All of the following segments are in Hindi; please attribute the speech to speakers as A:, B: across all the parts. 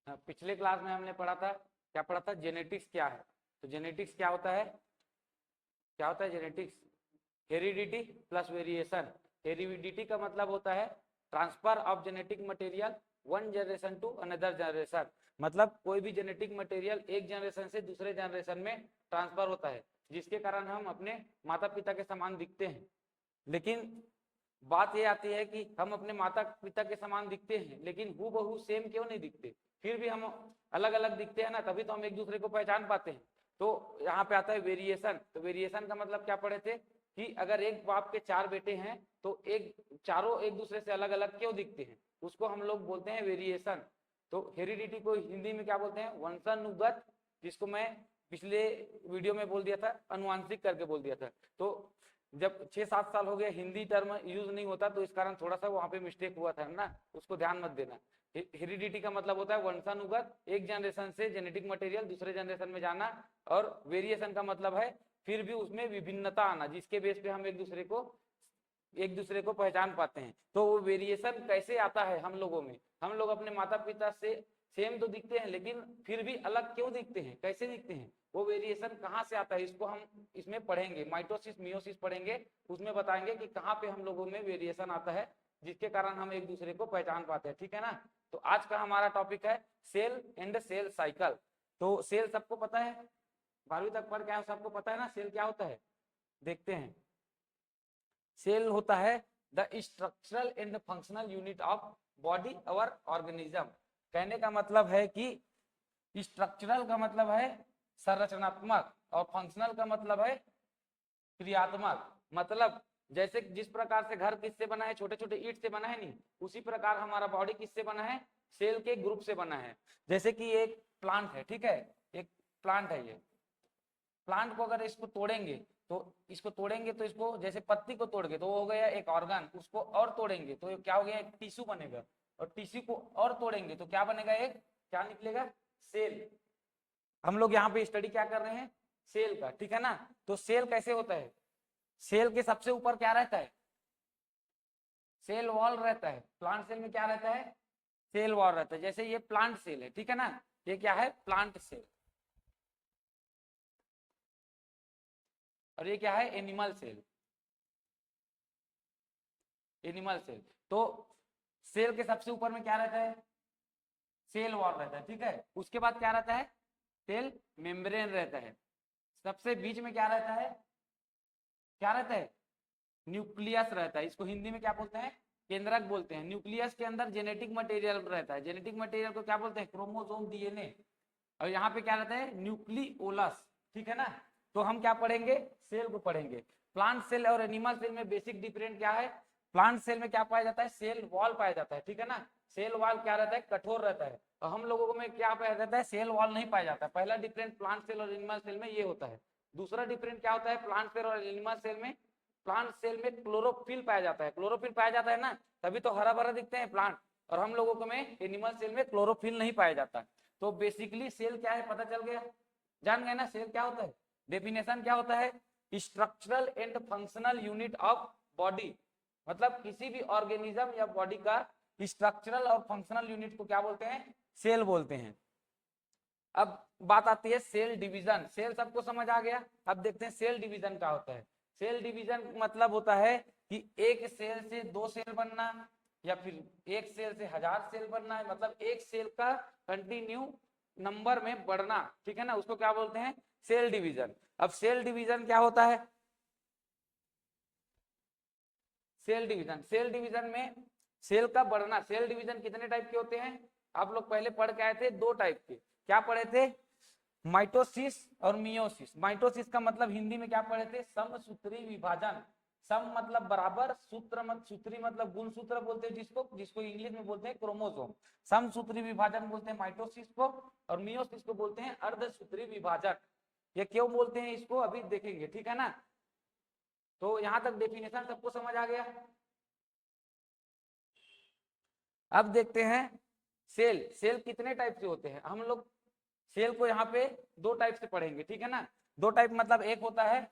A: पिछले क्लास में हमने पढ़ा था, क्या पढ़ा था, जेनेटिक्स क्या है। तो जेनेटिक्स क्या होता है, क्या होता है genetics? Heredity plus variation. Heredity का मतलब होता है transfer of genetic material one generation to another generation. मतलब कोई भी जेनेटिक मटेरियल एक जनरेशन से दूसरे जनरेशन में ट्रांसफर होता है, जिसके कारण हम अपने माता पिता के समान दिखते हैं। लेकिन बात ये आती है कि हम अपने माता पिता के समान दिखते हैं, लेकिन हूबहू सेम क्यों नहीं दिखते? फिर भी हम अलग अलग दिखते हैं ना, तभी तो हम एक दूसरे को पहचान पाते हैं। तो यहाँ पे आता है वेरिएशन। तो वेरिएशन का मतलब क्या पढ़े थे कि अगर एक बाप के 4 बेटे हैं तो एक चारों एक दूसरे से अलग अलग क्यों दिखते हैं, उसको हम लोग बोलते हैं वेरिएशन। तो हेरिडिटी को हिंदी में क्या बोलते हैं? वंशानुगत, जिसको मैं पिछले वीडियो में बोल दिया था अनुवांशिक करके बोल दिया था। तो जब 6-7 साल हो गए हिंदी टर्म यूज नहीं होता, तो इस कारण थोड़ा सा वहां पे मिस्टेक हुआ था ना, उसको ध्यान मत देना। हेरिडिटी का मतलब होता है वंशानुगत, एक जनरेशन से जेनेटिक मटेरियल दूसरे जनरेशन में जाना। और वेरिएशन का मतलब है फिर भी उसमें विभिन्नता आना, जिसके बेस पे हम एक दूसरे को पहचान पाते हैं। तो वो वेरिएशन कैसे आता है हम लोगों में? हम लोग अपने माता पिता से सेम तो दिखते हैं, लेकिन फिर भी अलग क्यों दिखते हैं, कैसे दिखते हैं? वो वेरिएशन कहाँ से आता है, इसको हम इसमें पढ़ेंगे। माइटोसिस मियोसिस पढ़ेंगे, उसमें बताएंगे कि कहाँ पे हम लोगों में वेरिएशन आता है, जिसके कारण हम एक दूसरे को पहचान पाते हैं। ठीक है ना? तो आज का हमारा टॉपिक है सेल एंड सेल साइकिल। तो सेल सबको पता है, 12वीं तक पढ़ के आए सबको पता है ना सेल क्या होता है? देखते हैं। सेल होता है the structural and functional unit of body our organism. कहने का मतलब है कि स्ट्रक्चरल का मतलब है संरचनात्मक और फंक्शनल का मतलब है क्रियात्मक। मतलब जैसे जिस प्रकार से घर किससे बना है, छोटे छोटे ईंट से बना है नहीं, उसी प्रकार हमारा बॉडी किससे बना है? सेल के ग्रुप से बना है। जैसे कि एक प्लांट है, ठीक है, एक प्लांट है, ये प्लांट को अगर इसको तोड़ेंगे तो इसको जैसे पत्ती को तोड़ के तो वो हो गया एक ऑर्गन, उसको और तोड़ेंगे तो क्या हो गया? एक टिश्यू बनेगा। और टिश्यू को और तोड़ेंगे तो क्या बनेगा? एक क्या निकलेगा? सेल। हम लोग यहाँ पे स्टडी क्या कर रहे हैं? सेल का, ठीक है ना? तो सेल कैसे होता है? सेल के सबसे ऊपर क्या रहता है? सेल वॉल रहता है। प्लांट सेल में क्या रहता है? सेल वॉल रहता है। जैसे ये प्लांट सेल है, ठीक है ना, ये क्या है? Plant cell. और ये क्या है? Animal cell. Animal cell. तो सेल के सबसे ऊपर में क्या रहता है? सेल वॉल रहता है, ठीक है। उसके बाद क्या रहता है? सेल मेम्ब्रेन रहता है। सबसे बीच में क्या रहता है? क्या रहता है? न्यूक्लियस रहता है। इसको हिंदी में क्या बोलते हैं? केंद्रक बोलते हैं। न्यूक्लियस के अंदर जेनेटिक मटेरियल रहता है। जेनेटिक मटेरियल को क्या बोलते हैं? Chromosome, DNA. और यहाँ पे क्या रहता है? न्यूक्लियोलस, ठीक है ना? तो हम क्या पढ़ेंगे? सेल को पढ़ेंगे। प्लांट सेल और एनिमल सेल में बेसिक डिफरेंट क्या है? प्लांट सेल में क्या पाया जाता है? सेल वॉल पाया जाता है, ठीक है ना। सेल वॉल क्या रहता है? कठोर रहता है। और हम लोगों में क्या पाया जाता है? सेल वॉल नहीं पाया जाता है। पहला डिफरेंट प्लांट सेल और एनिमल सेल में ये होता है। दूसरा डिफरेंट क्या होता है प्लांट सेल और एनिमल सेल में? प्लांट सेल में क्लोरोफिल पाया जाता है। क्लोरोफिल पाया जाता है ना, तभी तो हरा भरा दिखते हैं प्लांट। और हम लोगों को में एनिमल सेल में क्लोरोफिल नहीं पाया जाता। तो बेसिकली सेल क्या है पता चल गया? जान गए ना सेल क्या होता है? डेफिनेशन क्या होता है? Structural and functional unit of body. मतलब किसी भी ऑर्गेनिज्म या बॉडी का स्ट्रक्चरल और फंक्शनल यूनिट को क्या बोलते हैं? सेल बोलते हैं। अब बात आती है सेल डिवीजन। सेल सबको समझ आ गया। अब देखते हैं सेल डिवीजन क्या होता है। सेल डिवीजन मतलब होता है कि एक सेल से 2 सेल बनना, या फिर एक सेल से 1000 सेल बनना है। मतलब एक सेल का कंटिन्यू नंबर में बढ़ना, ठीक है ना, उसको क्या बोलते हैं? Cell division. अब सेल डिवीजन क्या होता है? सेल डिवीजन में सेल का बढ़ना। सेल डिवीजन कितने टाइप के होते हैं? आप लोग पहले पढ़ के आए थे 2 टाइप के। क्या पढ़े थे? माइटोसिस और मियोसिस। माइटोसिस का मतलब हिंदी में क्या पढ़े थे? समसूत्री विभाजन। सम मतलब बराबर, सूत्र मत सूत्री मतलब गुणसूत्र बोलते हैं जिसको जिसको इंग्लिश में बोलते हैं क्रोमोसोम। समसूत्री विभाजन बोलते हैं माइटोसिस को, और मियोसिस को बोलते हैं अर्धसूत्री विभाजन। ये क्यों बोलते हैं इसको अभी देखेंगे, ठीक है ना। तो यहां तक डेफिनेशन सबको समझ आ गया। अब देखते हैं सेल। सेल कितने टाइप से होते हैं? हम लोग सेल को यहाँ पे 2 टाइप से पढ़ेंगे, ठीक है ना। 2 टाइप मतलब एक होता है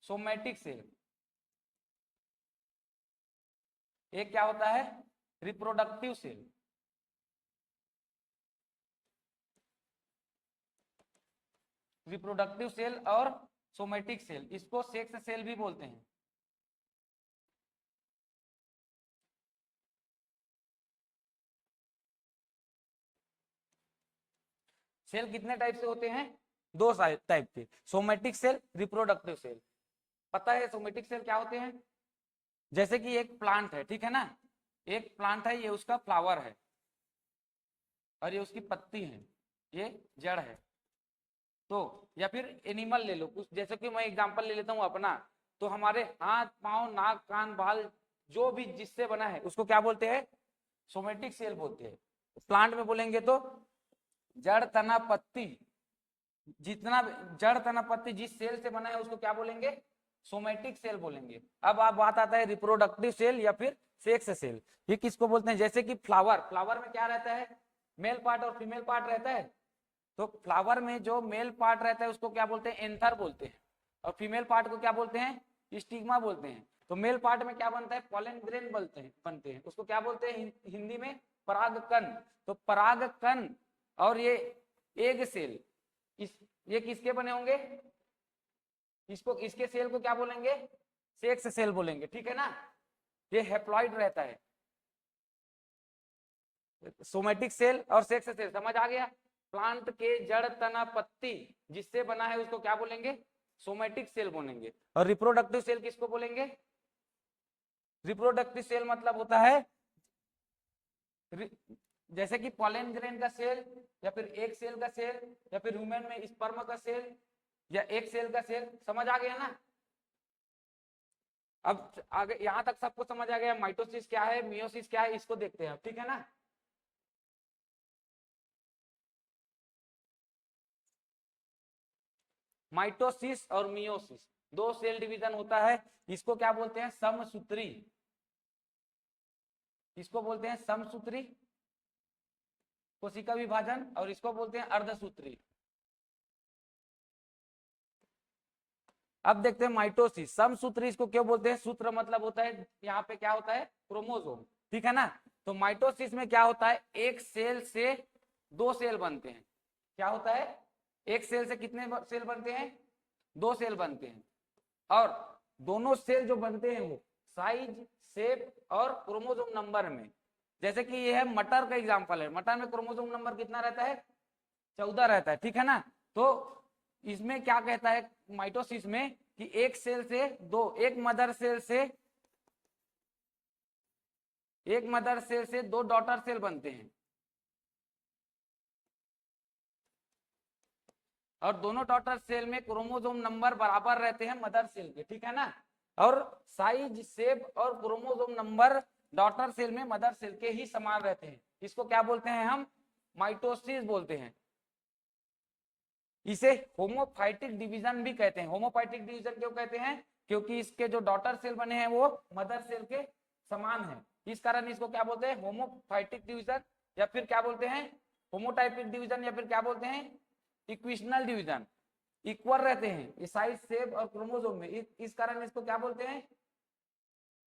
A: सोमैटिक सेल, एक क्या होता है? Reproductive cell. रिप्रोडक्टिव सेल और सोमेटिक सेल, इसको सेक्स सेल भी बोलते हैं। सेल कितने टाइप से होते हैं? दो टाइप के, सोमेटिक सेल, रिप्रोडक्टिव सेल। पता है सोमेटिक सेल क्या होते हैं? जैसे कि एक प्लांट है, ठीक है ना, एक प्लांट है, ये उसका फ्लावर है और ये उसकी पत्ती है, ये जड़ है। तो या फिर एनिमल ले लो कुछ, जैसे कि मैं एग्जांपल ले लेता हूँ अपना, तो हमारे हाथ पांव नाक कान बाल जो भी जिससे बना है उसको क्या बोलते हैं? सोमेटिक सेल बोलते हैं। प्लांट में बोलेंगे तो जड़ तना पत्ती, जितना जड़ तना पत्ती जिस सेल से बना है उसको क्या बोलेंगे? सोमेटिक सेल बोलेंगे। अब आप बात आता है रिप्रोडक्टिव सेल या फिर सेक्स सेल, ये किसको बोलते हैं? जैसे कि फ्लावर, फ्लावर में क्या रहता है? मेल पार्ट और फीमेल पार्ट रहता है। तो फ्लावर में जो मेल पार्ट रहता है उसको क्या बोलते हैं? एंथर बोलते हैं। और फीमेल पार्ट को क्या बोलते हैं? स्टिग्मा बोलते हैं। तो मेल पार्ट में क्या बनता है? पॉलन ग्रेन बनते हैं, उसको क्या बोलते हैं हिंदी में? परागकण। तो परागकण और ये एग सेल, ये किसके बने होंगे? इसको, इसके सेल को क्या बोलेंगे? सेक्स सेल बोलेंगे, ठीक है ना। ये हैप्लॉइड रहता है। सोमेटिक सेल और सेक्स सेल समझ आ गया। प्लांट के जड़ तना पत्ती जिससे बना है उसको क्या बोलेंगे? सोमेटिक सेल बोलेंगे। और रिप्रोडक्टिव सेल किसको बोलेंगे? रिप्रोडक्टिव सेल मतलब होता है जैसे कि पॉलन ग्रेन का सेल या फिर एक सेल का सेल या फिर ह्यूमन में स्पर्म का सेल या एक सेल का सेल। समझ आ गया ना। अब आगे यहां तक सबको समझ आ गया माइटोसिस क्या है, मियोसिस क्या है, इसको देखते हैं अब, ठीक है ना। माइटोसिस और मियोसिस दो सेल डिवीजन होता है। इसको क्या बोलते हैं? समसूत्री। इसको बोलते हैं समसूत्री कोशिका विभाजन, और इसको बोलते हैं अर्धसूत्री। अब देखते हैं माइटोसिस। समसूत्री इसको क्यों बोलते हैं? सूत्र मतलब होता है यहाँ पे क्या होता है? क्रोमोसोम, ठीक है ना। तो माइटोसिस में क्या होता है? एक सेल से दो सेल बनते हैं। क्या होता है? एक सेल से कितने सेल बनते हैं? दो सेल बनते हैं। और दोनों सेल जो बनते हैं वो साइज, शेप और क्रोमोसोम नंबर में, जैसे कि ये है मटर का एग्जांपल है। मटर में क्रोमोसोम नंबर कितना रहता है? 14 रहता है, ठीक है ना। तो इसमें क्या कहता है माइटोसिस में कि एक सेल से दो, एक मदर सेल से दो डॉटर सेल बनते हैं और दोनों डॉटर सेल में क्रोमोसोम नंबर बराबर रहते हैं मदर सेल के, ठीक है ना। और साइज, शेप और क्रोमोसोम नंबर डॉटर सेल में मदर सेल के ही समान रहते हैं। इसको क्या बोलते हैं हम? माइटोसिस बोलते हैं। इसे होमोफाइटिक डिवीजन भी कहते हैं। होमोफाइटिक डिवीजन क्यों कहते हैं? क्योंकि इसके जो डॉटर सेल बने हैं वो मदर सेल के समान है, इस कारण इसको क्या बोलते हैं? होमोफाइटिक डिवीजन, या फिर क्या बोलते हैं? होमोटाइपिक डिवीजन, या फिर क्या बोलते हैं? Equational division. इक्वल रहते हैं ये साइज, शेप और क्रोमोसोम में, इस कारण इसको क्या बोलते हैं?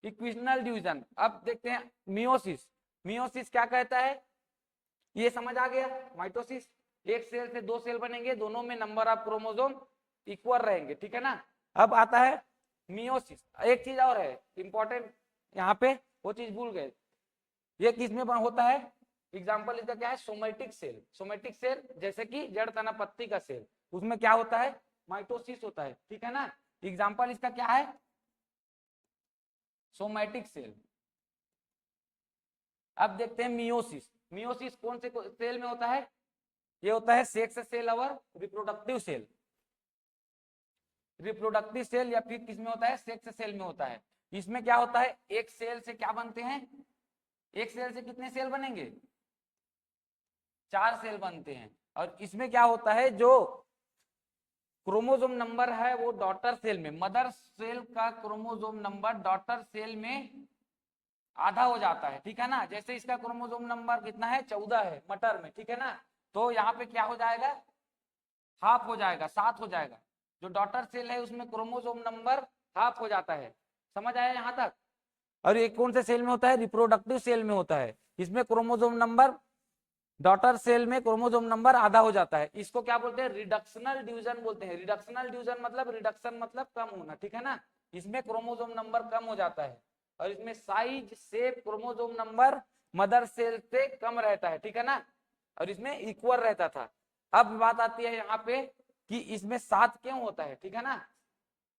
A: Equational division. अब देखते हैं मियोसिस। मियोसिस क्या कहता है? ये समझ आ गया। माइटोसिस एक सेल से दो सेल बनेंगे, दोनों में नंबर ऑफ क्रोमोसोम इक्वल रहेंगे, ठीक है ना। अब आता है मियोसिस। एक चीज और है इंपॉर्टेंट यहाँ पे, वो चीज भूल गए। ये किस में होता है? एग्जाम्पल इसका क्या है? Somatic cell. सोमेटिक सेल जैसे कि जड़ तना पत्ती का सेल, उसमें क्या होता है? माइटोसिस होता है, ठीक है ना। एग्जाम्पल इसका क्या है? Somatic cell. अब देखते हैं मियोसिस। मियोसिस कौन से सेल में होता है? ये होता है सेक्स सेल और रिप्रोडक्टिव सेल। रिप्रोडक्टिव सेल या फिर किस में होता है? सेक्स सेल में होता है। इसमें क्या होता है? एक सेल से क्या बनते हैं? एक सेल से कितने सेल बनेंगे? 4 सेल बनते हैं। और इसमें क्या होता है? जो क्रोमोसोम नंबर है वो डॉटर सेल में, मदर सेल का क्रोमोसोम नंबर डॉटर सेल में आधा हो जाता है, ठीक है ना। जैसे इसका क्रोमोसोम नंबर कितना है? 14 है मटर में, ठीक है ना। तो यहाँ पे क्या हो जाएगा? हाफ हो जाएगा, 7 हो जाएगा। जो डॉटर सेल है उसमें क्रोमोसोम नंबर हाफ हो जाता है। समझ आया यहाँ तक? और ये कौन से सेल में होता है? रिप्रोडक्टिव सेल में होता है। इसमें क्रोमोसोम नंबर डॉटर सेल में क्रोमोसोम नंबर आधा हो जाता है, इसको क्या बोलते हैं, रिडक्शनल डिवीजन बोलते हैं। रिडक्शनल डिवीजन मतलब, रिडक्शन मतलब कम होना, ठीक है ना। इसमें क्रोमोसोम नंबर कम हो जाता है और इसमें size shape chromosome number mother cell से कम रहता है, ठीक है ना, और इसमें इक्वल रहता था। अब बात आती है यहाँ पे कि इसमें 7 क्यों होता है, ठीक है ना,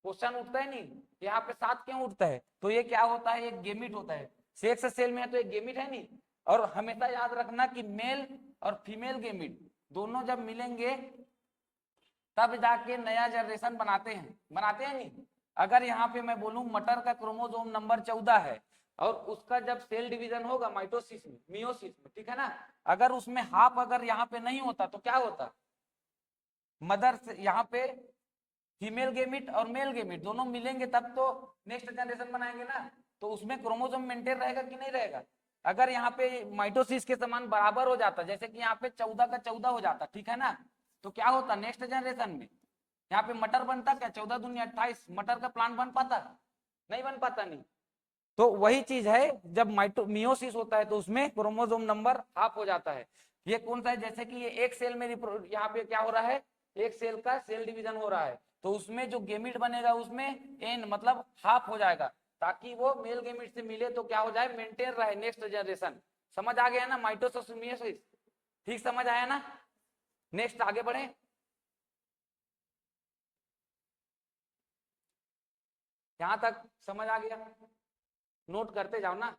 A: क्वेश्चन उठता है नहीं, यहाँ पे 7 क्यों उठता है, तो ये क्या होता है, एक गेमिट होता है। सेक्स सेल में है तो एक गेमिट है नहीं, और हमेशा याद रखना कि मेल और फीमेल गेमिट दोनों जब मिलेंगे तब जाके नया जनरेशन बनाते हैं नहीं। अगर यहाँ पे मैं बोलूं मटर का क्रोमोसोम नंबर 14 है और उसका जब सेल डिवीजन होगा माइटोसिस में, मियोसिस में, ठीक है ना, अगर उसमें हाफ अगर यहाँ पे नहीं होता तो क्या होता, मदर से यहाँ पे फीमेल गेमिट और मेल गेमिट दोनों मिलेंगे तब तो नेक्स्ट जनरेशन बनाएंगे ना, तो उसमें क्रोमोसोम मेंटेन रहेगा कि नहीं रहेगा। अगर यहाँ पे माइटोसिस के समान बराबर हो जाता, जैसे कि यहाँ पे 14 का 14 हो जाता, ठीक है ना, तो क्या होता नेक्स्ट जनरेशन में, यहाँ पे मटर बनता क्या, 14 दूनी 28, मटर का प्लांट बन पाता, नहीं बन पाता, नहीं। तो वही चीज है, जब मियोसिस होता है तो उसमें क्रोमोसोम नंबर हाफ हो जाता है। ये कौन सा है, जैसे कि ये एक सेल में यहाँ पे क्या हो रहा है, एक सेल का सेल डिवीजन हो रहा है, तो उसमें जो गेमिट बनेगा उसमें एन मतलब हाफ हो जाएगा, ताकि वो मेल गेमिट से मिले तो क्या हो जाए, मेंटेन रहे नेक्स्ट जनरेशन। समझ आ गया ना, माइटोसिस मियोसिस, ठीक समझ आया ना। नेक्स्ट आगे बढ़े, यहां तक समझ आ गया, नोट करते जाओ ना।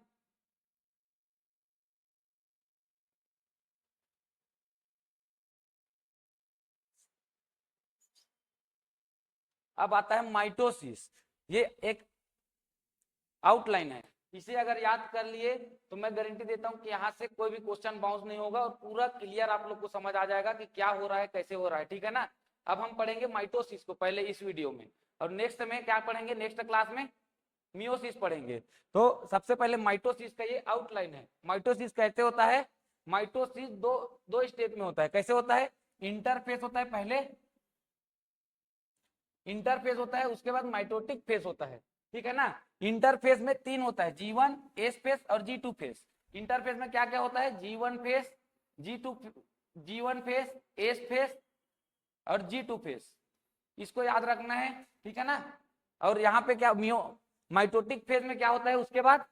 A: अब आता है माइटोसिस, ये एक आउटलाइन है, इसे अगर याद कर लिए तो मैं गारंटी देता हूं कि यहाँ से कोई भी क्वेश्चन बाउंस नहीं होगा और पूरा क्लियर आप लोग को समझ आ जाएगा कि क्या हो रहा है, कैसे हो रहा है, ठीक है ना। अब हम पढ़ेंगे माइटोसिस को पहले इस वीडियो में, और नेक्स्ट में क्या पढ़ेंगे, नेक्स्ट क्लास में मियोसिस पढ़ेंगे। तो सबसे पहले माइटोसिस का ये आउटलाइन है। माइटोसिस कैसे होता है, माइटोसिस दो दो स्टेप में होता है। कैसे होता है, इंटरफेस होता है पहले, इंटरफेज होता है, उसके बाद माइटोटिक फेज होता है, ठीक है ना। इंटरफेज में 3 होता है, G1 एस फेज और G2 फेज। इंटरफेज में क्या क्या होता है, G1 phase, G2, G1 phase, S phase और G2 फेज, इसको याद रखना है, ठीक है ना। और यहाँ पे क्या माइटोटिक फेज में क्या होता है, उसके बाद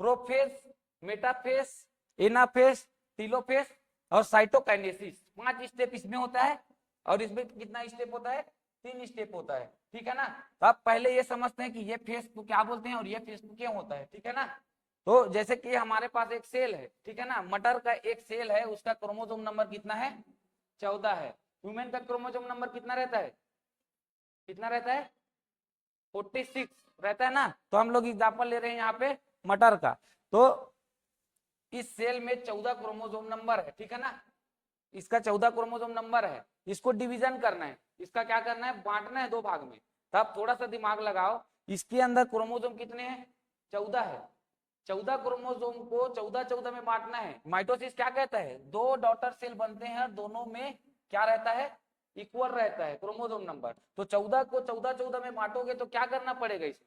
A: प्रोफेज, मेटाफेज, एनाफेज, टीलोफेज और साइटोकाइनेसिस, 5 स्टेप इसमें होता है। और इसमें कितना स्टेप होता है, 3 स्टेप होता है, ठीक है ना। तो आप पहले ये समझते हैं कि ये फेज को क्या बोलते हैं और ये फेज को क्या होता है, ठीक है ना। तो जैसे कि हमारे पास एक सेल है, ठीक है ना, मटर का एक सेल है, उसका क्रोमोसोम नंबर कितना है, 14 है। ह्यूमन का क्रोमोसोम नंबर कितना रहता है, कितना रहता है, 46 रहता है ना। तो हम लोग एग्जाम्पल ले रहे हैं यहाँ पे मटर का, तो इस सेल में 14 क्रोमोसोम नंबर है, ठीक है ना, इसका 14 क्रोमोसोम नंबर है। इसको डिवीजन करना है, इसका क्या करना है, बांटना है 2 भाग में। तब थोड़ा सा दिमाग लगाओ, इसके अंदर क्रोमोसोम कितने हैं, 14 है। 14 क्रोमोसोम को 14-14 में बांटना है। माइटोसिस क्या कहता है, 2 डॉटर सेल बनते हैं और दोनों में क्या रहता है, इक्वल रहता है क्रोमोसोम नंबर। तो 14 को 14-14 में बांटोगे तो क्या करना पड़ेगा, इसमें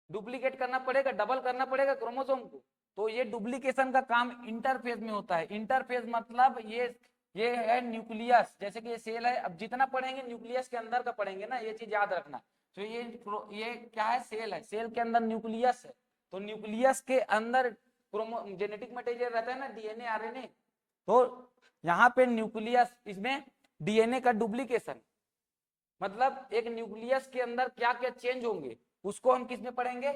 A: डुप्लीकेट करना पड़ेगा, डबल करना पड़ेगा क्रोमोसोम को। तो ये डुप्लीकेशन का काम इंटरफेज में होता है। इंटरफेज मतलब ये है न्यूक्लियस, जैसे कि ये सेल है, अब जितना पढ़ेंगे न्यूक्लियस के अंदर का पढ़ेंगे ना, ये चीज याद रखना। तो ये क्या है, सेल है, सेल के अंदर न्यूक्लियस है, तो न्यूक्लियस के अंदर जेनेटिक मटेरियल रहता है ना, डीएनए आरएनए। तो यहाँ पे न्यूक्लियस, इसमें डीएनए का डुप्लीकेशन, मतलब एक न्यूक्लियस के अंदर क्या क्या चेंज होंगे उसको हम किस में पढ़ेंगे,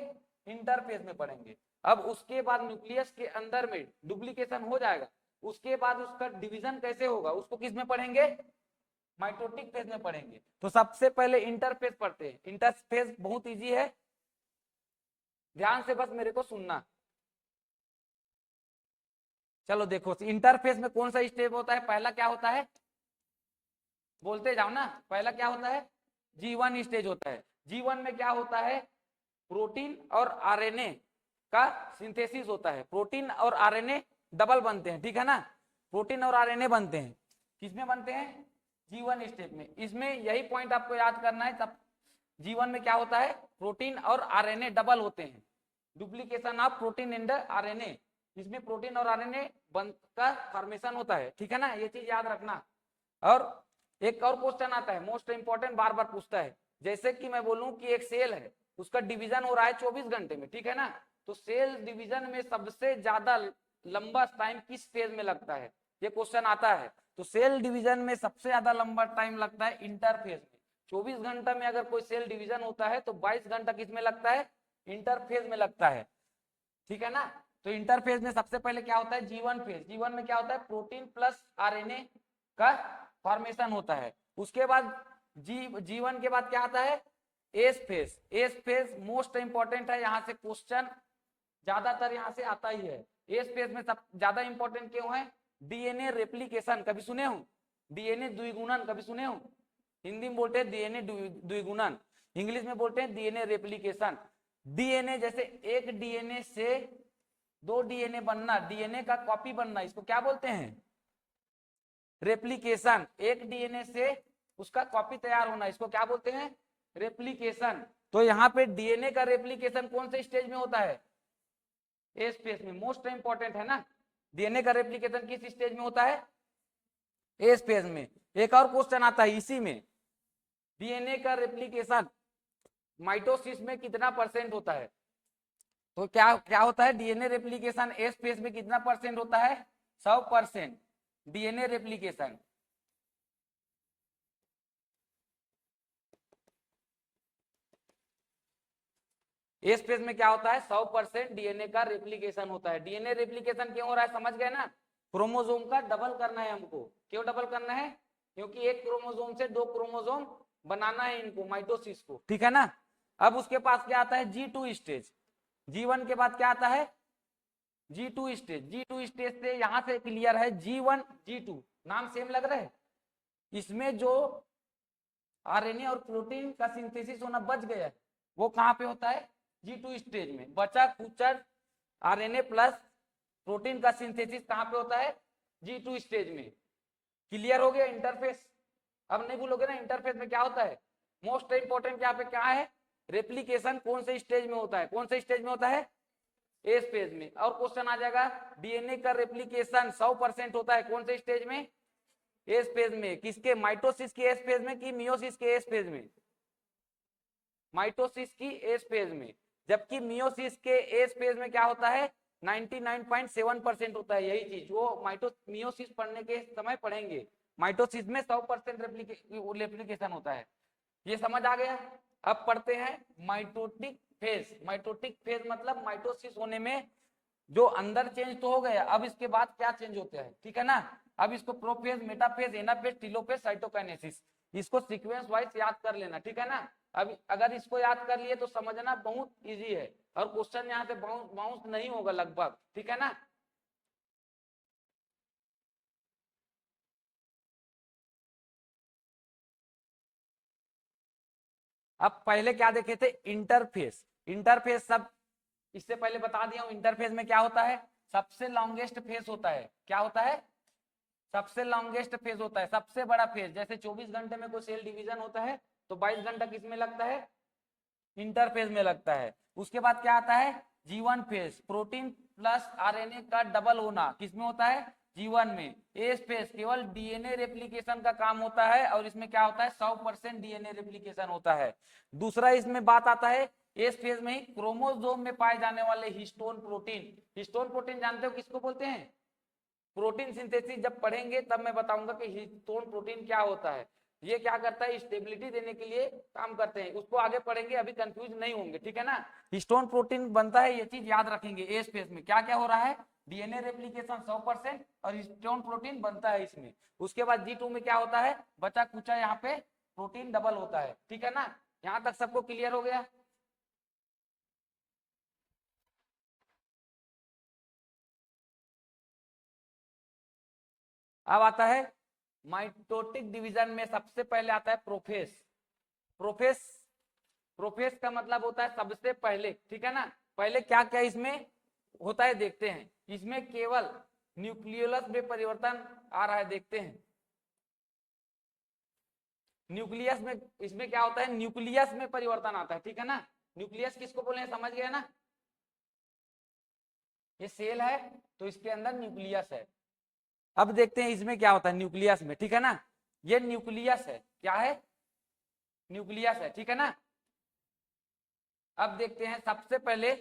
A: इंटरफेज में पढ़ेंगे। अब उसके बाद न्यूक्लियस के अंदर में डुप्लीकेशन हो जाएगा, उसके बाद उसका डिवीजन कैसे होगा उसको किस में पढ़ेंगे, माइटोटिक फेज में पढ़ेंगे। तो सबसे पहले इंटरफेज पढ़ते हैं। इंटरफेज बहुत इजी है, ध्यान से बस मेरे को सुनना। चलो देखो, इंटरफेज में कौन सा स्टेप होता है, पहला क्या होता है, बोलते जाओ ना, पहला क्या होता है, G1 स्टेज होता है। G1 में क्या होता है, प्रोटीन और आरएनए का सिंथेसिस होता है। प्रोटीन और आरएनए डबल बनते हैं, ठीक है ना, प्रोटीन और आरएनए बनते हैं, किसमें बनते हैं, G1 स्टेज में। इसमें यही पॉइंट आपको याद करना है। तब G1 में क्या होता है, प्रोटीन और आरएनए डबल होते हैं, duplication of protein and RNA. इसमें प्रोटीन और आरएनए का फॉर्मेशन होता है, ठीक है ना, ये चीज याद रखना। और एक और क्वेश्चन आता है मोस्ट इंपॉर्टेंट, बार बार पूछता है, जैसे कि मैं बोलूं कि एक सेल है, उसका डिवीजन हो रहा है 24 घंटे में, ठीक है ना, तो सेल डिवीजन में सबसे ज्यादा लंबा टाइम किस फेज में लगता है, ये क्वेश्चन आता है। तो सेल डिवीजन में सबसे ज्यादा लंबा टाइम लगता है इंटरफेज में। 24 घंटा में अगर कोई सेल डिवीजन होता है तो 22 घंटा किस में लगता है, इंटरफेज में लगता है, ठीक है ना। तो इंटरफेज में सबसे पहले क्या होता है, जीवन फेज। जीवन में क्या होता है, प्रोटीन प्लस आरएनए का फॉर्मेशन होता है। उसके बाद जीवन के बाद क्या आता है, S phase. S phase most important है, यहां से क्वेश्चन ज्यादातर यहां से आता ही है। एस फेज में सब ज्यादा इंपॉर्टेंट क्यों है, डीएनए रेप्लिकेशन कभी सुने हो, डीएनए द्विगुणन कभी सुने हो, हिंदी में बोलते हैं डीएनए द्विगुणन, इंग्लिश में बोलते हैं डीएनए रेप्लिकेशन। डीएनए जैसे एक डीएनए से 2 डीएनए बनना, डीएनए का कॉपी बनना, इसको क्या बोलते हैं, रेप्लिकेशन। एक डीएनए से उसका कॉपी तैयार होना, इसको क्या बोलते हैं, रेप्लिकेशन। तो यहाँ पे डीएनए का रेप्लिकेशन कौन से स्टेज में होता है, एस फेज में। मोस्ट इंपॉर्टेंट है ना, डीएनए का रेप्लिकेशन किस स्टेज में होता है, एस फेज में। एक और क्वेश्चन आता है इसी में, डीएनए का रेप्लिकेशन माइटोसिस में कितना परसेंट होता है, तो क्या क्या होता है, डीएनए रेप्लिकेशन एस फेज में कितना परसेंट होता है, 100% डीएनए रेप्लिकेशन। एस फेज में क्या होता है, 100% डीएनए का रेप्लिकेशन होता है। डीएनए रेप्लिकेशन क्यों हो रहा है, समझ गए ना, क्रोमोसोम का डबल करना है हमको। क्यों डबल करना है, क्योंकि एक क्रोमोसोम से 2 क्रोमोसोम बनाना है इनको, माइटोसिस को, ठीक है ना। अब उसके पास क्या आता है, G2 स्टेज। G1 के बाद क्या आता है, G2 स्टेज। G2 स्टेज से यहां से क्लियर है, G1 G2 नाम सेम लग रहा है। इसमें जो आरएनए और प्रोटीन का सिंथेसिस होना बच गया है, वो कहां पे होता है, G2 स्टेज में। बचा कुचा आरएनए प्लस प्रोटीन का सिंथेसिस कहां पे होता है, G2 स्टेज में। क्लियर हो गया इंटरफेस। अब नहीं भूलोगे ना इंटरफेस में क्या होता है, मोस्ट इंपोर्टेंट यहाँ पे क्या है, रेप्लिकेशन कौन से स्टेज में होता है, कौन से स्टेज में होता है, एस फेज में। और क्वेश्चन आ जाएगा, डीएनए का रेप्लिकेशन 100% होता है कौन से स्टेज में, एस फेज में। किसके, माइटोसिस की एस फेज में कि मियोसिस के एस फेज में, माइटोसिस की एस फेज में। जबकि मियोसिस के एस फेज में क्या होता है, 99.7% होता है। यही चीज वो मियोसिस पढ़ने के समय पढ़ेंगे, माइटोसिस में 100% रेप्लिकेशन होता है। ये समझ आ गया। अब पढ़ते हैं माइटोटिक फेज। माइटोटिक फेज मतलब माइटोसिस होने में जो अंदर चेंज तो हो गया, अब इसके बाद क्या चेंज होता है, ठीक है ना। अब इसको prophase, metaphase, anaphase, telophase, cytokinesis, इसको सीक्वेंस वाइज याद कर लेना, ठीक है ना। अब अगर इसको याद कर लिए तो समझना बहुत इजी है, और क्वेश्चन यहाँ से बाउंस नहीं होगा लगभग, ठीक है ना। अब पहले क्या देखे थे, इंटरफेस। इंटरफेस सब इससे पहले बता दिया हूं, इंटरफेस में क्या होता है, सबसे लॉन्गेस्ट फेज होता है। क्या होता है, सबसे लॉन्गेस्ट फेज होता है, सबसे बड़ा फेज। जैसे 24 घंटे में कोई सेल डिवीजन होता है तो 22 घंटा किस में लगता है, इंटरफेज में लगता है। उसके बाद क्या आता है, जीवन फेज, प्रोटीन प्लस आरएनए का डबल होना किसमें होता है, जीवन में। एस फेज केवल डीएनए रेप्लिकेशन का काम होता है, और इसमें क्या होता है, 100% डीएनए रेप्लिकेशन होता है। दूसरा इसमें बात आता है, एस फेज में ही क्रोमोसोम में पाए जाने वाले हिस्टोन प्रोटीन। हिस्टोन प्रोटीन जानते हो किसको बोलते हैं, प्रोटीन सिंथेसिस जब पढ़ेंगे तब मैं बताऊंगा कि हिस्टोन प्रोटीन क्या होता है। ये क्या करता है, स्टेबिलिटी देने के लिए काम करते हैं, उसको आगे पढ़ेंगे, अभी कंफ्यूज नहीं होंगे, ठीक है ना। हिस्टोन प्रोटीन बनता है, ये चीज याद रखेंगे। एस फेज में क्या क्या हो रहा है, डीएनए रेप्लिकेशन 100% और हिस्टोन प्रोटीन बनता है इसमें। उसके बाद G2 में क्या होता है, बचा कुचा यहाँ पे प्रोटीन डबल होता है, ठीक है ना। यहाँ तक सबको क्लियर हो गया। अब आता है माइटोटिक डिवीजन में सबसे पहले आता है प्रोफेस। प्रोफेस, प्रोफेस का मतलब होता है सबसे पहले, ठीक है ना। पहले क्या क्या इसमें होता है देखते हैं। इसमें केवल न्यूक्लियोलस में परिवर्तन आ रहा है, देखते हैं। न्यूक्लियस में, इसमें क्या होता है, न्यूक्लियस में परिवर्तन आता है, ठीक है ना। न्यूक्लियस किसको बोले समझ गए ना। ये सेल है तो इसके अंदर न्यूक्लियस है। अब देखते हैं इसमें क्या होता है न्यूक्लियस में, ठीक है ना। ये न्यूक्लियस है, क्या है, न्यूक्लियस है, ठीक है ना। अब देखते हैं सबसे पहले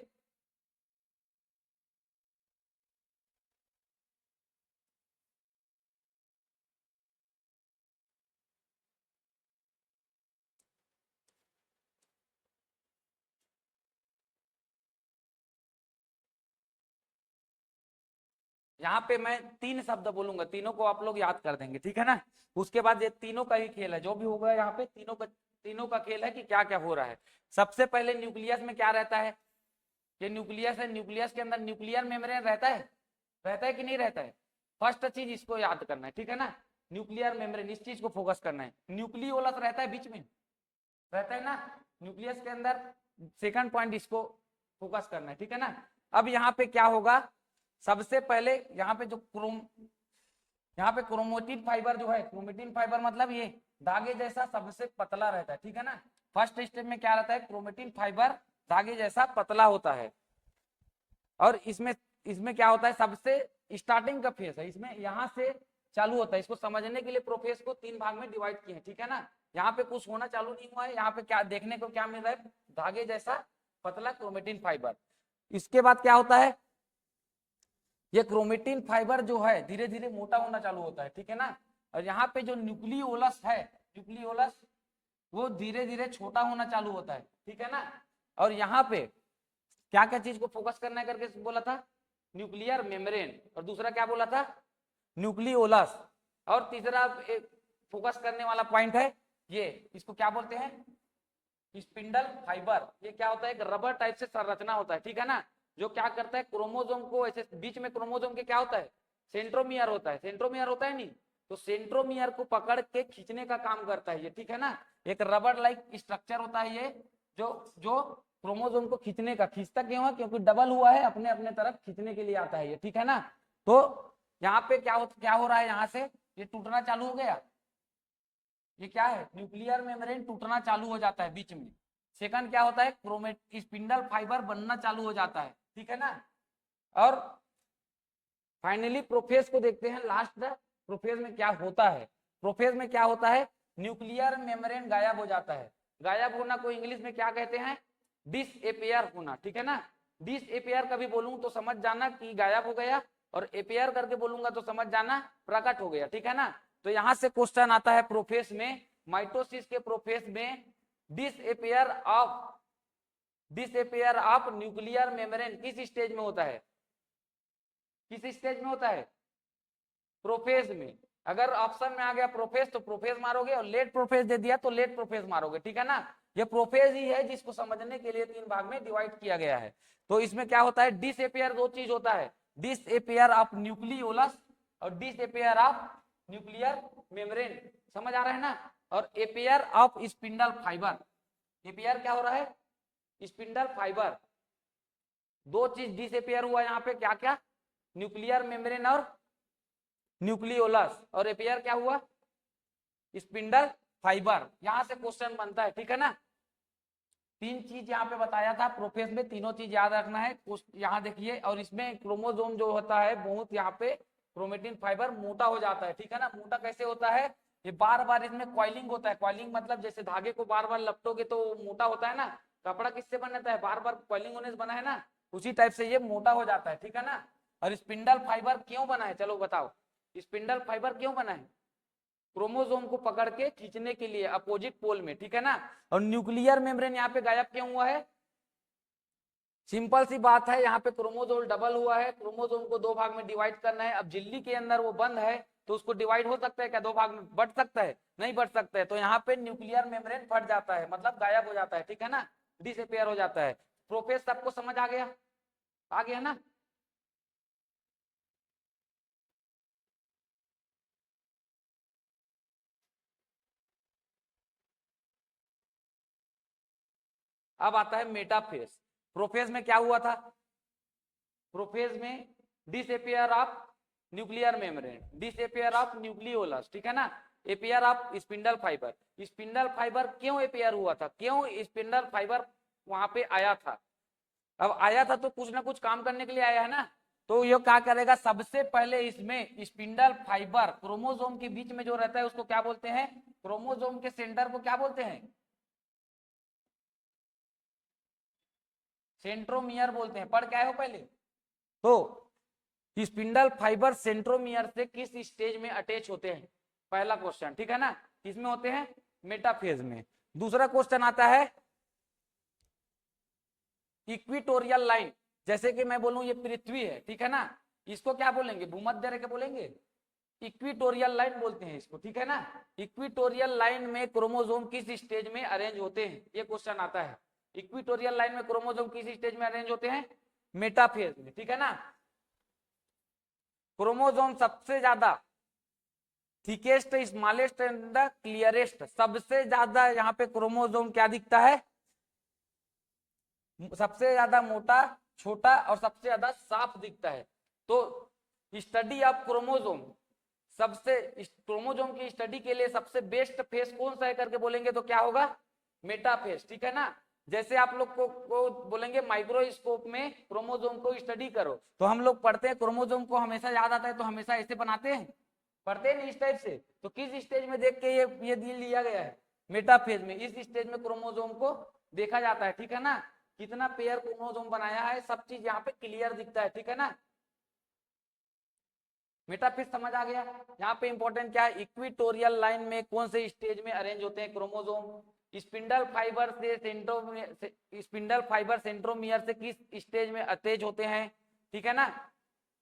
A: यहाँ पे मैं 3 शब्द बोलूंगा, तीनों को आप लोग याद कर देंगे, ठीक है ना। उसके बाद ये तीनों का ही खेल है, जो भी होगा यहाँ पे तीनों का खेल है कि क्या क्या हो रहा है। सबसे पहले न्यूक्लियस में क्या रहता है, ये न्यूक्लियस है, न्यूक्लियस के अंदर न्यूक्लियर मेम्ब्रेन रहता है कि नहीं रहता है। फर्स्ट चीज इसको याद करना है, ठीक है ना, न्यूक्लियर मेम्ब्रेन, इस चीज को फोकस करना है। न्यूक्लियोलस रहता है बीच में, रहता है ना न्यूक्लियस के अंदर, सेकंड पॉइंट इसको फोकस करना है, ठीक है ना। अब यहाँ पे क्या होगा, सबसे पहले यहाँ पे जो क्रोमेटिन फाइबर जो है, क्रोमेटिन फाइबर मतलब ये धागे जैसा सबसे पतला रहता है, ठीक है ना। फर्स्ट स्टेप में क्या रहता है, क्रोमेटिन फाइबर धागे जैसा पतला होता है। और इसमें इसमें क्या होता है, सबसे स्टार्टिंग का फेस है, इसमें यहाँ से चालू होता है। इसको समझने के लिए प्रोफेस को 3 भाग में डिवाइड किए हैं, ठीक है ना। यहाँ पे कुछ होना चालू नहीं हुआ है, यहाँ पे क्या देखने को क्या मिल रहा है, धागे जैसा पतला क्रोमेटिन फाइबर। इसके बाद क्या होता है, ये क्रोमेटिन फाइबर जो है धीरे धीरे मोटा होना चालू होता है, ठीक है ना। और यहाँ पे जो न्यूक्लियोलस है, न्यूक्लियोलस वो धीरे धीरे छोटा होना चालू होता है, ठीक है ना। और यहाँ पे क्या क्या चीज को फोकस करना है करके बोला था, न्यूक्लियर मेम्ब्रेन, और दूसरा क्या बोला था, न्यूक्लियोलस। और तीसरा एक फोकस करने वाला पॉइंट है ये, इसको क्या बोलते हैं, स्पिंडल फाइबर। ये क्या होता है, एक रबर टाइप से संरचना होता है, ठीक है ना, जो क्या करता है क्रोमोसोम को ऐसे, बीच में क्रोमोसोम के क्या होता है, सेंट्रोमियर होता है, सेंट्रोमियर होता है नहीं, तो सेंट्रोमियर को पकड़ के खींचने का काम करता है ये, ठीक है ना। एक रबर लाइक स्ट्रक्चर होता है ये, जो जो क्रोमोसोम को खींचता क्यों है, क्योंकि डबल हुआ है, अपने अपने तरफ खींचने के लिए आता है ये, ठीक है ना। तो यहाँ पे क्या हो रहा है, यहाँ से ये टूटना चालू हो गया, ये क्या है, न्यूक्लियर मेम्ब्रेन टूटना चालू हो जाता है बीच में। सेकंड क्या होता है, क्रोमेट स्पिंडल फाइबर बनना चालू हो जाता है, ठीक है ना। और फाइनली प्रोफेज को देखते हैं, लास्ट प्रोफेज में क्या होता है। प्रोफेज में क्या होता है, न्यूक्लियर मेम्ब्रेन गायब हो जाता है। गायब होना को इंग्लिश में क्या कहते हैं, डिसअपियर होना, ठीक है ना। डिसअपियर कभी बोलूं तो समझ जाना कि गायब हो गया, और अपियर करके बोलूंगा तो समझ जाना प्रकट हो गया, ठीक है ना। तो यहां से क्वेश्चन आता है प्रोफेस में, माइटोसिस के प्रोफेस में डिसअपियर ऑफ न्यूक्लियर मेम्ब्रेन किस स्टेज में होता है, किस स्टेज में होता है, प्रोफेज में। अगर ऑप्शन में आ गया प्रोफेज तो प्रोफेज मारोगे, और लेट प्रोफेज दे दिया तो लेट प्रोफेज मारोगे, ठीक है ना। ये प्रोफेज ही है जिसको समझने के लिए 3 भाग में डिवाइड किया गया है। तो इसमें क्या होता है, डिसअपियर 2 चीज होता है, डिसअपियर ऑफ न्यूक्लियोलस और डिसअपियर ऑफ न्यूक्लियर मेम्ब्रेन, समझ आ रहा है ना। और appear of spindle fibre, appear क्या हो रहा है, स्पिंडल फाइबर। 2 चीज डिसअपियर हुआ यहाँ पे, क्या क्या, न्यूक्लियर मेम्ब्रेन और न्यूक्लियोलस, और अपियर क्या हुआ, स्पिंडल फाइबर। यहां से क्वेश्चन बनता है, ठीक है ना। 3 चीज यहाँ पे बताया था प्रोफेस में, तीनों चीज याद रखना है। यहाँ देखिए, और इसमें क्रोमोसोम जो होता है बहुत, यहाँ पे क्रोमेटिन फाइबर मोटा हो जाता है, ठीक है ना। मोटा कैसे होता है, ये बार बार इसमें क्वाइलिंग होता है। क्वाइलिंग मतलब जैसे धागे को बार बार लपटोगे तो मोटा होता है ना, कपड़ा किससे बनता है, बार बार क्वाइलिंग होने से बना है ना, उसी टाइप से ये मोटा हो जाता है, ठीक है ना। और स्पिंडल फाइबर क्यों बना है, चलो बताओ, स्पिंडल फाइबर क्यों बना है, क्रोमोसोम को पकड़ के खींचने के लिए अपोजिट पोल में, ठीक है ना। और न्यूक्लियर मेम्ब्रेन यहाँ पे गायब क्यों हुआ है, सिंपल सी बात है, यहाँ पे क्रोमोसोम डबल हुआ है, क्रोमोसोम को 2 भाग में डिवाइड करना है। अब झिल्ली के अंदर वो बंद है तो उसको डिवाइड हो सकता है क्या, 2 भाग में बढ़ सकता है, नहीं बढ़ सकता है। तो यहाँ पे न्यूक्लियर मेम्ब्रेन फट जाता है, मतलब गायब हो जाता है, ठीक है ना, डिसअपियर हो जाता है। प्रोफेस सबको समझ आ गया ना। अब आता है मेटाफेज। प्रोफेज में क्या हुआ था, प्रोफेज में disappear of nuclear membrane, disappear of nucleolus, ठीक है ना, appear of spindle fibre. Spindle fibre क्यों अपियर हुआ था, क्यों स्पिंडल फाइबर वहां पे आया था। अब आया था तो कुछ ना कुछ काम करने के लिए आया है ना, तो ये क्या करेगा, सबसे पहले इसमें स्पिंडल फाइबर क्रोमोसोम के बीच में जो रहता है उसको क्या बोलते हैं, क्रोमोसोम के सेंटर को क्या बोलते हैं, सेंट्रोमियर बोलते हैं। पढ़ के आए हो पहले। तो स्पिंडल फाइबर सेंट्रोमियर से किस स्टेज में अटैच होते हैं, पहला क्वेश्चन, ठीक है ना, किसमें होते हैं, मेटाफेज में। दूसरा क्वेश्चन आता है इक्विटोरियल लाइन, जैसे कि मैं बोलूं ये पृथ्वी है, ठीक है ना, इसको क्या बोलेंगे, भूमध्य रेखा बोलेंगे, इक्विटोरियल लाइन बोलते हैं इसको, ठीक है ना। इक्विटोरियल लाइन में क्रोमोसोम किस स्टेज में अरेंज होते हैं, ये क्वेश्चन आता है। इक्विटोरियल लाइन में क्रोमोसोम किस स्टेज में अरेंज होते हैं, मेटाफेज में, ठीक है ना। क्रोमोसोम सबसे ज्यादा thickest, smallest and the clearest, सबसे ज्यादा यहाँ पे क्रोमोसोम क्या दिखता है, सबसे ज्यादा मोटा, छोटा और सबसे ज्यादा साफ दिखता है। तो स्टडी ऑफ क्रोमोसोम, सबसे क्रोमोसोम की स्टडी के लिए सबसे बेस्ट फेस कौन सा है करके बोलेंगे तो क्या होगा, मेटाफेज, ठीक है ना। जैसे आप लोग को बोलेंगे माइक्रोस्कोप में क्रोमोसोम को स्टडी करो, तो हम लोग पढ़ते हैं क्रोमोसोम को हमेशा याद आता है तो हमेशा ऐसे बनाते हैं, पढ़ते हैं नहीं इस टाइप से। तो किस स्टेज में देख के ये लिया गया है, मेटाफेज में, इस स्टेज में क्रोमोसोम को देखा जाता है, ठीक है ना। कितना पेयर क्रोमोसोम बनाया है सब चीज यहाँ पे क्लियर दिखता है, ठीक है ना। मेटाफेज समझ आ गया। यहाँ पे इंपॉर्टेंट क्या है, इक्विटोरियल लाइन में कौन से स्टेज में अरेंज होते हैं क्रोमोसोम, स्पिंडल फाइबर सेंट्रोमियर से किस स्टेज में अटैच होते हैं, ठीक है ना।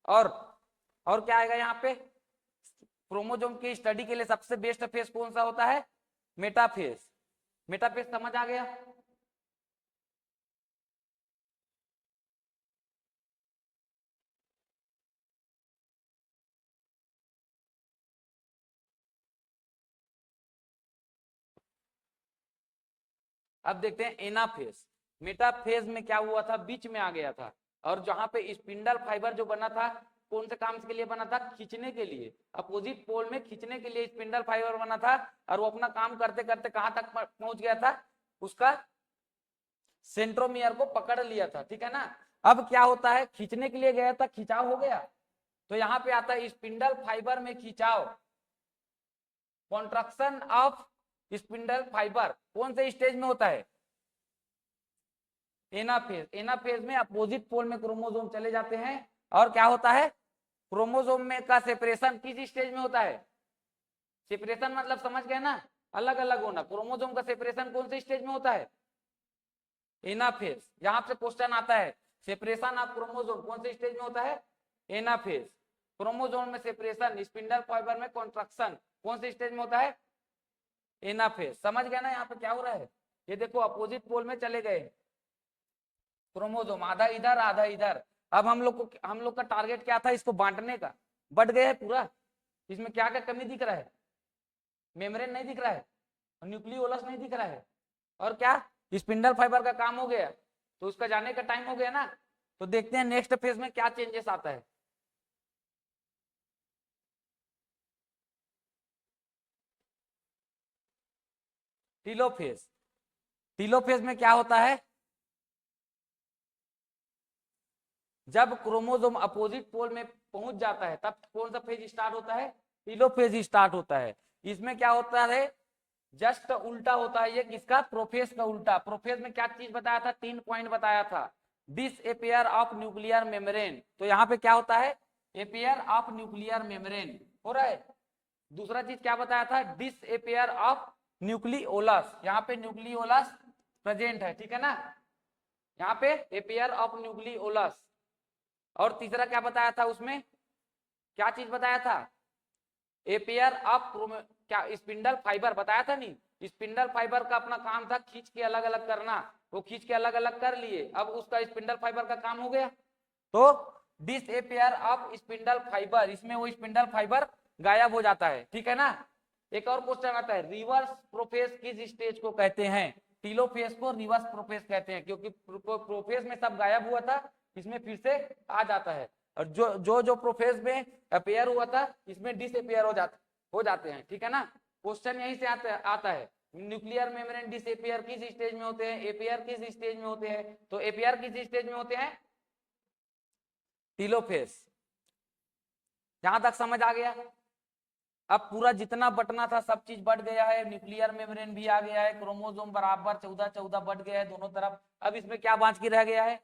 A: और क्या आएगा यहाँ पे, क्रोमोसोम की स्टडी के लिए सबसे बेस्ट फेज कौन सा होता है, मेटाफेज। मेटाफेज समझ आ गया। अब देखते हैं एनाफेज। मेटाफेज में क्या हुआ था, बीच में आ गया था, और जहां पे स्पिंडल फाइबर जो बना था कौन से काम के लिए बना था, खींचने के लिए, अपोजिट पोल में खींचने के लिए स्पिंडल फाइबर बना था, और वो अपना काम करते करते कहां तक पहुंच गया था, उसका सेंट्रोमियर को पकड़ लिया था, ठीक है ना। अब क्या होता है, खींचने के लिए गया था, खिंचाव हो गया, तो यहाँ पे आता है स्पिंडल फाइबर में खिंचाव, कॉन्ट्रक्शन ऑफ स्पिंडल फाइबर कौन से स्टेज में होता है, एनाफेज। एनाफेज में अपोजिट पोल में क्रोमोसोम चले जाते हैं, और क्या होता है, क्रोमोसोम में का सेपरेशन किस स्टेज में होता है, सेपरेशन मतलब समझ गए ना, अलग अलग होना। क्रोमोसोम का सेपरेशन कौन से स्टेज में होता है, एनाफेज। यहां से क्वेश्चन आता है सेपरेशन ऑफ क्रोमोसोम कौन से स्टेज में होता है, एनाफेज। क्रोमोसोम में सेपरेशन, स्पिंडल फाइबर में कॉन्ट्रैक्शन कौन से स्टेज में होता है, एनाफेज। समझ गए ना यहाँ पे क्या हो रहा है, ये देखो अपोजिट पोल में चले गए क्रोमोसोम, आधा इधर आधा इधर। अब हम लोग का टारगेट क्या था, इसको बांटने का, बढ़ गया है पूरा। इसमें क्या क्या कमी दिख रहा है, मेम्ब्रेन नहीं दिख रहा है, न्यूक्लियोलस नहीं दिख रहा है, और क्या स्पिंडल फाइबर का काम हो गया, तो उसका जाने का टाइम हो गया ना। तो देखते हैं नेक्स्ट फेज में क्या चेंजेस आता है। टीलोफेज। टीलोफेज में क्या होता है, जब क्रोमोसोम अपोजिट पोल में पहुंच जाता है तब कौन सा फेज स्टार्ट होता है, टीलोफेज स्टार्ट होता है। इसमें क्या होता है, जस्ट उल्टा होता है ये किसका, प्रोफेज का उल्टा। प्रोफेज में क्या चीज बताया था, 3 पॉइंट बताया था, डिसअपियर ऑफ न्यूक्लियर मेम्ब्रेन। तो यहाँ पे क्या होता है, एपियर ऑफ न्यूक्लियर मेम्ब्रेन हो रहा है। दूसरा चीज क्या बताया था, डिसअपियर ऑफ न्यूक्लियोलस, यहाँ पे न्यूक्लियोलस प्रेजेंट है, ठीक है ना, यहाँ पे एपियर ऑफ न्यूक्लियोलस। और तीसरा क्या बताया था, उसमें क्या चीज बताया था, एपियर ऑफ क्या स्पिंडल फाइबर बताया था नहीं, स्पिंडल फाइबर का अपना काम था खींच के अलग अलग करना, वो खींच के अलग अलग कर लिए, अब उसका स्पिंडल फाइबर का काम हो गया। तो डिसअपियर ऑफ स्पिंडल फाइबर, इसमें वो स्पिंडल फाइबर गायब हो जाता है, ठीक है ना। एक और क्वेश्चन आता है, रिवर्स प्रोफेज किस स्टेज को कहते हैं, टीलोफेज को रिवर्स प्रोफेज कहते हैं, क्योंकि प्रोफेज में सब गायब हुआ था, इसमें फिर से आ जाता है, और जो प्रोफेज में अपेयर हुआ था इसमें डिसअपियर हो जाते हैं, ठीक है ना। क्वेश्चन यहीं से आता है न्यूक्लियर मेम्ब्रेन डिसअपियर किस स्टेज में होते हैं, एपियर किस स्टेज में होते हैं, तो एपियर किस स्टेज में होते हैं, टीलोफेज। यहां तक समझ आ गया? अब पूरा जितना बटना था सब चीज बढ़ गया है, न्यूक्लियर मेम्ब्रेन भी आ गया है, क्रोमोसोम बराबर 14 बढ़ गया है दोनों तरफ। अब इसमें क्या बाकी रह गया है?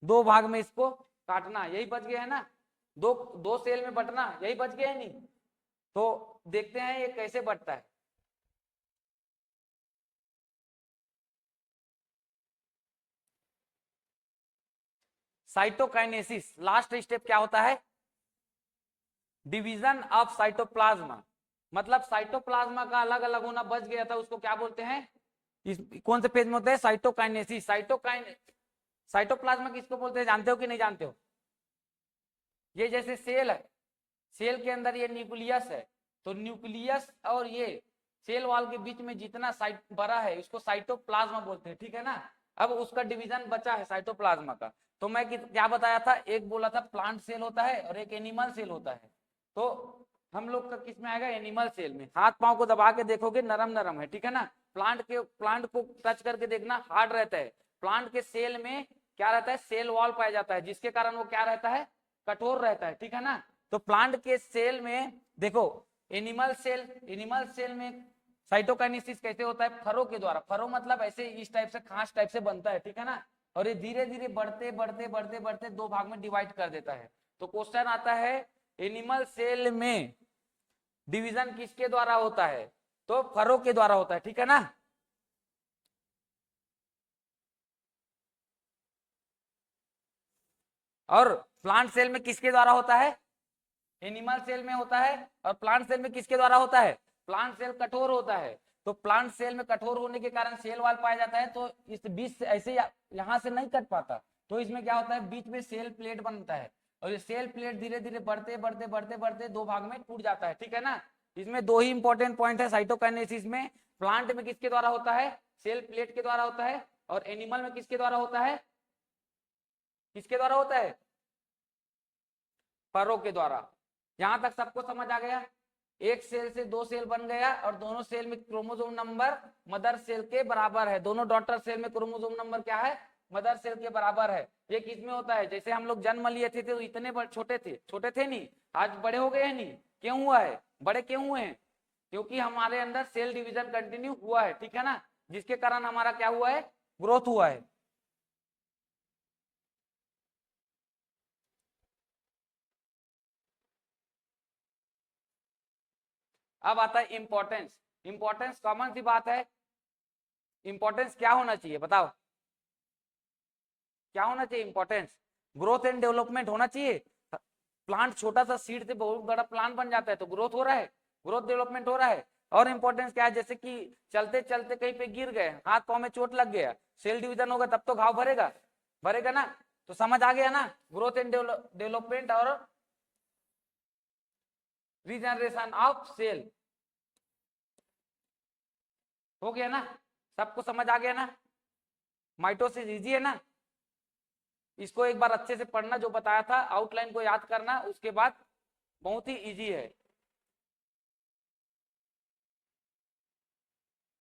A: दो भाग में इसको काटना, यही बच गया है ना, दो दो सेल में बटना, यही बच गया है नहीं? तो देखते हैं ये कैसे बढ़ता है। साइटोकाइनेसिस, लास्ट स्टेप क्या होता है? Division of cytoplasm. मतलब साइटोप्लाज्मा का अलग अलग होना बच गया था, उसको क्या बोलते हैं? इस कौन से पेज में होता है? साइटोकाइनेसिस। साइटोप्लाज्मा किसको बोलते हैं, जानते हो कि नहीं जानते हो? ये जैसे सेल है, सेल के अंदर ये न्यूक्लियस है, तो न्यूक्लियस और ये सेल वॉल के बीच में जितना साइट बड़ा है इसको साइटोप्लाज्मा बोलते हैं, ठीक है ना? अब उसका डिवीजन बचा है साइटोप्लाज्मा का। तो मैं क्या बताया था? एक बोला था प्लांट सेल होता है और एक एनिमल सेल होता है। तो हम लोग का किस में आएगा? एनिमल सेल में। हाथ पांव को दबा के देखोगे नरम नरम है, ठीक है ना? प्लांट को टच करके देखना, हार्ड रहता है। प्लांट के सेल में क्या रहता है? सेल वॉल पाया जाता है, जिसके कारण वो क्या रहता है? कठोर रहता है, ठीक है ना? तो प्लांट के सेल में देखो, एनिमल सेल में साइटोकाइनेसिस कैसे होता है? फरो के द्वारा। फरो मतलब ऐसे इस टाइप से, खांच टाइप से बनता है, ठीक है ना? और ये धीरे धीरे बढ़ते बढ़ते बढ़ते बढ़ते दो भाग में डिवाइड कर देता है। तो क्वेश्चन आता है एनिमल सेल में डिवीजन किसके द्वारा होता है? तो फरो के द्वारा होता है, ठीक है ना? और प्लांट सेल में किसके द्वारा होता है? एनिमल सेल में होता है। और प्लांट सेल में किसके द्वारा होता है? प्लांट सेल कठोर होता है, तो प्लांट सेल में कठोर होने के कारण सेल वॉल पाया जाता है, तो इस बीच से ऐसे यहां से नहीं कट पाता, तो इसमें क्या होता है? बीच में सेल प्लेट बनता है, और ये सेल प्लेट धीरे धीरे बढ़ते बढ़ते बढ़ते बढ़ते दो भाग में टूट जाता है, ठीक है ना? इसमें दो ही इंपॉर्टेंट पॉइंट है साइटोकाइनेसिस में। प्लांट में किसके द्वारा होता है? सेल प्लेट के द्वारा होता है। और एनिमल में किसके द्वारा होता है? किसके द्वारा होता है? फरो के द्वारा। यहां तक सबको समझ आ गया? एक सेल से दो सेल बन गया, और दोनों सेल में क्रोमोसोम नंबर मदर सेल के बराबर है। दोनों डॉटर सेल में क्रोमोसोम नंबर क्या है? मदर सेल के बराबर है। ये किसमें होता है? जैसे हम लोग जन्म लिए थे तो इतने छोटे थे नहीं, आज बड़े हो गए हैं नहीं? क्यों हुआ है? बड़े क्यों हुए हैं? क्योंकि हमारे अंदर सेल डिवीजन कंटिन्यू हुआ है, ठीक है ना? जिसके कारण हमारा क्या हुआ है? ग्रोथ हुआ है। अब आता है इंपॉर्टेंस। इंपॉर्टेंस कॉमन सी बात है। इंपॉर्टेंस क्या होना चाहिए बताओ? क्या होना चाहिए इंपॉर्टेंस? ग्रोथ एंड डेवलपमेंट होना चाहिए। प्लांट छोटा सा सीड से बहुत बड़ा प्लांट बन जाता है, तो ग्रोथ हो रहा है, ग्रोथ डेवलपमेंट हो रहा है। और इंपॉर्टेंस क्या है? जैसे कि चलते चलते कहीं पे गिर गए, हाथ पांव में चोट लग गया, सेल डिवीजन होगा तब तो घाव भरेगा, भरेगा ना? तो समझ आ गया ना? ग्रोथ एंड डेवलपमेंट और रीजनरेशन ऑफ सेल। हो गया ना? सबको समझ आ गया ना? माइटोसिस इजी है ना? इसको एक बार अच्छे से पढ़ना, जो बताया था आउटलाइन को याद करना, उसके बाद बहुत ही इजी है।